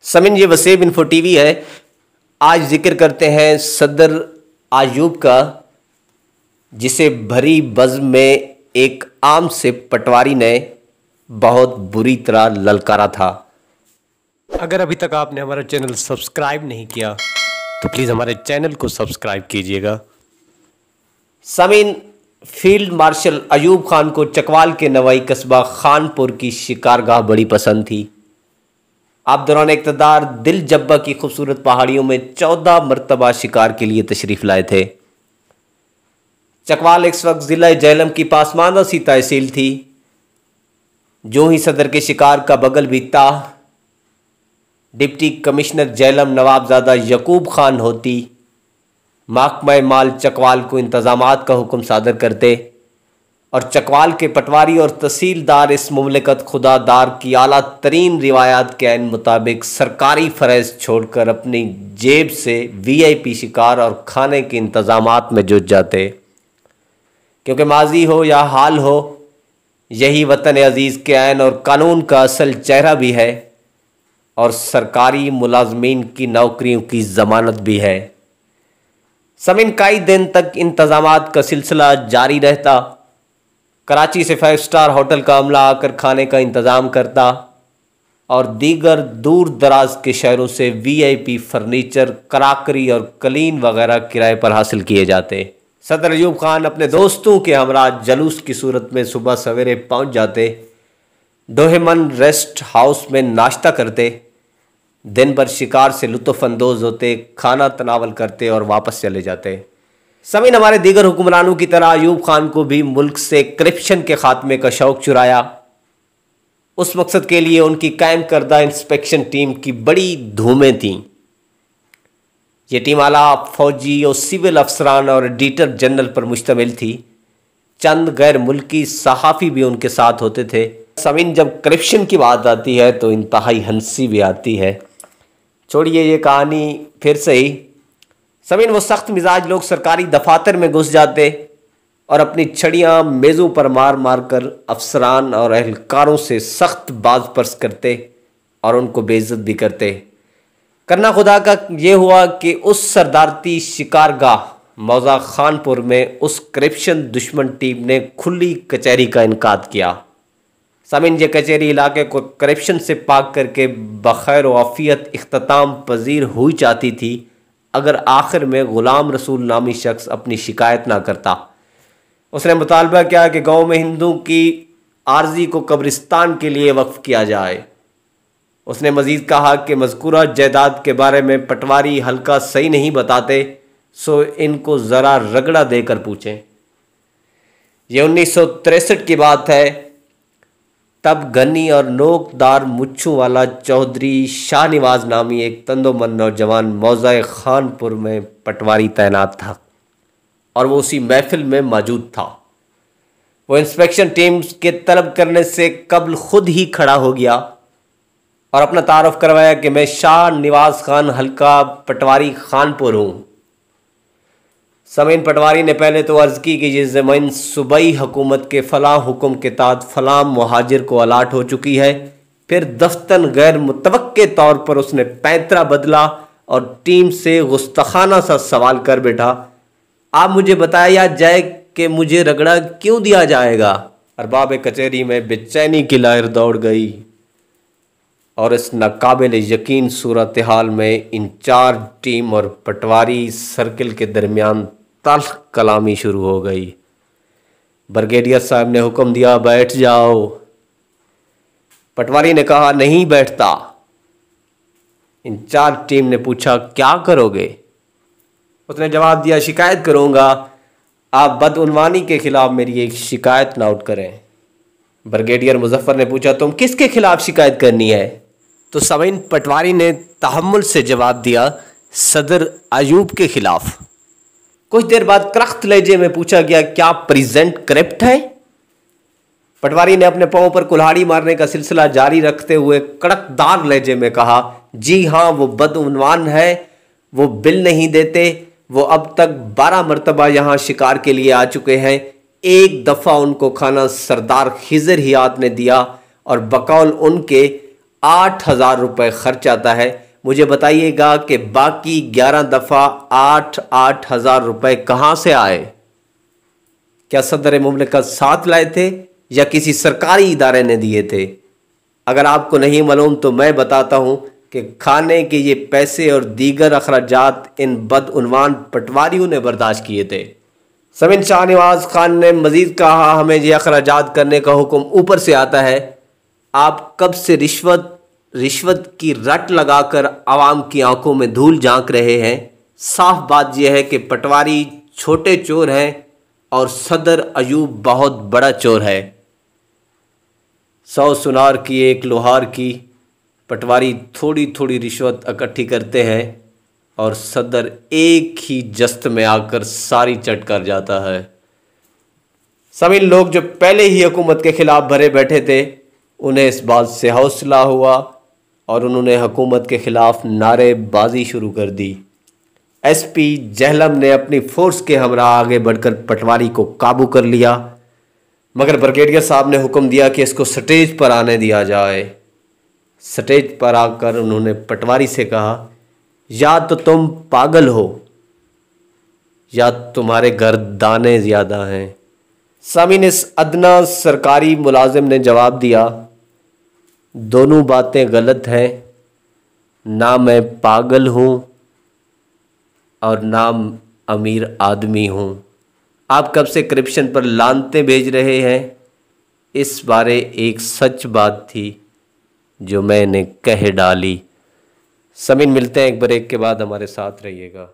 समिन ये Wasim info TV है। आज जिक्र करते हैं सदर अयूब का, जिसे भरी बज़्म में एक आम से पटवारी ने बहुत बुरी तरह ललकारा था। अगर अभी तक आपने हमारा चैनल सब्सक्राइब नहीं किया तो प्लीज़ हमारे चैनल को सब्सक्राइब कीजिएगा। समीन फील्ड मार्शल अयूब खान को चकवाल के नवाई कस्बा खानपुर की शिकारगाह बड़ी पसंद थी। आप दौरान इक़्तिदार दिल जब्बा की खूबसूरत पहाड़ियों में 14 मरतबा शिकार के लिए तशरीफ़ लाए थे। चकवाल इस वक्त ज़िला झेलम की पासमानदा सी तहसील थी। जो ही सदर के शिकार का बगल बीतता, डिप्टी कमिश्नर झेलम नवाबजादा यकूब खान होती महकमा माल चकवाल को इंतज़ामात का हुक्म सादर करते और चकवाल के पटवारी और तहसीलदार इस मुमलिकत खुदादार की आला तरीन रिवायात के ऐन मुताबिक सरकारी फ़रज़ छोड़कर अपनी जेब से VIP शिकार और खाने के इंतज़ामात में जुट जाते। क्योंकि माजी हो या हाल हो, यही वतन अज़ीज़ के ऐन और कानून का असल चेहरा भी है और सरकारी मुलाजमीन की नौकरियों की ज़मानत भी है। समिन कई दिन तक इंतज़ामात का सिलसिला जारी रहता। कराची से 5 स्टार होटल का अमला आकर खाने का इंतज़ाम करता और दीगर दूर दराज के शहरों से VIP फर्नीचर, कराकरी और कलीन वगैरह किराए पर हासिल किए जाते। सदर अयूब खान अपने दोस्तों के हमरा जलूस की सूरत में सुबह सवेरे पहुंच जाते, डोहेमन रेस्ट हाउस में नाश्ता करते, दिन भर शिकार से लुत्फ़ अंदोज़ होते, खाना तनावल करते और वापस चले जाते। समीन हमारे दीगर हुक्मरानों की तरह अयूब खान को भी मुल्क से करप्शन के खात्मे का शौक़ चुराया। उस मकसद के लिए उनकी कायम करदा इंस्पेक्शन टीम की बड़ी धूमें थीं। ये टीम आला फौजी और सिविल अफसरान और एडिटर जनरल पर मुश्तमिल थी। चंद गैर मुल्की सहाफ़ी भी उनके साथ होते थे। समीन जब करप्शन की बात आती है तो इंतहाई हंसी भी आती है। छोड़िए ये कहानी फिर से ही। समीन वो सख्त मिजाज लोग सरकारी दफातर में घुस जाते और अपनी छड़ियाँ मेज़ों पर मार मार कर अफसरान और अहलकारों से सख्त बाज पर्स करते और उनको बेइज्जत भी करते। करना खुदा का ये हुआ कि उस सरदारती शिकारगाह मौज़ा खानपुर में उस करप्शन दुश्मन टीम ने खुली कचहरी का इनकाद किया। समीन ये कचहरी इलाके को करप्शन से पाक करके बखैर व आफियत इख्तिताम पजीर हुई चाहती थी, अगर आखिर में ग़ुलाम रसूल नामी शख्स अपनी शिकायत ना करता। उसने मुतालबा किया कि गांव में हिंदू की आर्जी को कब्रिस्तान के लिए वक्फ किया जाए। उसने मज़ीद कहा कि मज़कूरा जायदाद के बारे में पटवारी हल्का सही नहीं बताते, सो इनको ज़रा रगड़ा देकर पूछें। यह 1963 की बात है। तब गनी और नोकदार मुच्छों वाला चौधरी शाहनवाज नामी एक तंदोमंद नौजवान मौज़ा खानपुर में पटवारी तैनात था और वो उसी महफिल में मौजूद था। वो इंस्पेक्शन टीम के तलब करने से कबल खुद ही खड़ा हो गया और अपना तारुफ करवाया कि मैं शाहनवाज खान हल्का पटवारी खानपुर हूँ। समीन पटवारी ने पहले तो अर्ज़ की कि ये ज़मीन सूबाई हुकूमत के फ़लाँ हुक्म के तहत फ़लाँ मुहाजिर को अलाट हो चुकी है। फिर दफ्तन गैर मुतवक्के तौर पर उसने पैंतरा बदला और टीम से गुस्ताखाना सा सवाल कर बैठा, आप मुझे बताया जाए कि मुझे रगड़ा क्यों दिया जाएगा। अरबाब कचहरी में बेचैनी की लहर दौड़ गई और इस नाकाबिल यकीन सूरत हाल में इंचार्ज टीम और पटवारी सर्किल के दरमियान तल्ख कलामी शुरू हो गई। ब्रिगेडियर साहब ने हुक्म दिया, बैठ जाओ। पटवारी ने कहा, नहीं बैठता। इंचार्ज टीम ने पूछा, क्या करोगे? उसने जवाब दिया, शिकायत करूँगा। आप बदउनवानी के खिलाफ मेरी एक शिकायत नोट करें। ब्रिगेडियर मुजफ्फर ने पूछा, तुम किसके खिलाफ शिकायत करनी है? तो समीन पटवारी ने तहम्मुल से जवाब दिया, सदर अयूब के खिलाफ। कुछ देर बाद करख्त लहजे में पूछा गया, क्या प्रेजेंट करप्ट है? पटवारी ने अपने पांव पर कुल्हाड़ी मारने का सिलसिला जारी रखते हुए कड़कदार लहजे में कहा, जी हाँ, वो बदउनवान है, वो बिल नहीं देते, वो अब तक 12 मरतबा यहाँ शिकार के लिए आ चुके हैं। एक दफ़ा उनको खाना सरदार खिजर हियात ने दिया और बकौल उनके 8,000 रुपये खर्च आता है। मुझे बताइएगा कि बाकी 11 दफ़ा 8,000 रुपये कहाँ से आए? क्या सदर मुमलिकत साथ लाए थे या किसी सरकारी इदारे ने दिए थे? अगर आपको नहीं मालूम तो मैं बताता हूँ कि खाने के ये पैसे और दीगर अखराजात इन बदउनवान पटवारियों ने बर्दाश्त किए थे। समीन शाहनवाज खान ने मज़ीद कहा, हमें ये अखराजात करने का हुक्म ऊपर से आता है। आप कब से रिश्वत की रट लगाकर आवाम की आंखों में धूल झांक रहे हैं। साफ बात यह है कि पटवारी छोटे चोर हैं और सदर अयूब बहुत बड़ा चोर है। 100 सुनार की एक लोहार की पटवारी थोड़ी थोड़ी रिश्वत इकट्ठी करते हैं और सदर एक ही जस्त में आकर सारी चट कर जाता है। सभी लोग जो पहले ही हुकूमत के खिलाफ भरे बैठे थे, उन्हें इस बात से हौसला हुआ और उन्होंने हुकूमत के खिलाफ नारेबाजी शुरू कर दी। एसपी जहलम ने अपनी फोर्स के हमरा आगे बढ़कर पटवारी को काबू कर लिया, मगर ब्रिगेडियर साहब ने हुक्म दिया कि इसको स्टेज पर आने दिया जाए। स्टेज पर आकर उन्होंने पटवारी से कहा, या तो तुम पागल हो या तुम्हारे घर दाने ज़्यादा हैं। सामीन, इस अदना सरकारी मुलाजिम ने जवाब दिया, दोनों बातें गलत हैं। ना मैं पागल हूँ और ना अमीर आदमी हूँ। आप कब से करप्शन पर लानते भेज रहे हैं? इस बारे एक सच बात थी जो मैंने कह डाली। समीन, मिलते हैं एक ब्रेक के बाद, हमारे साथ रहिएगा।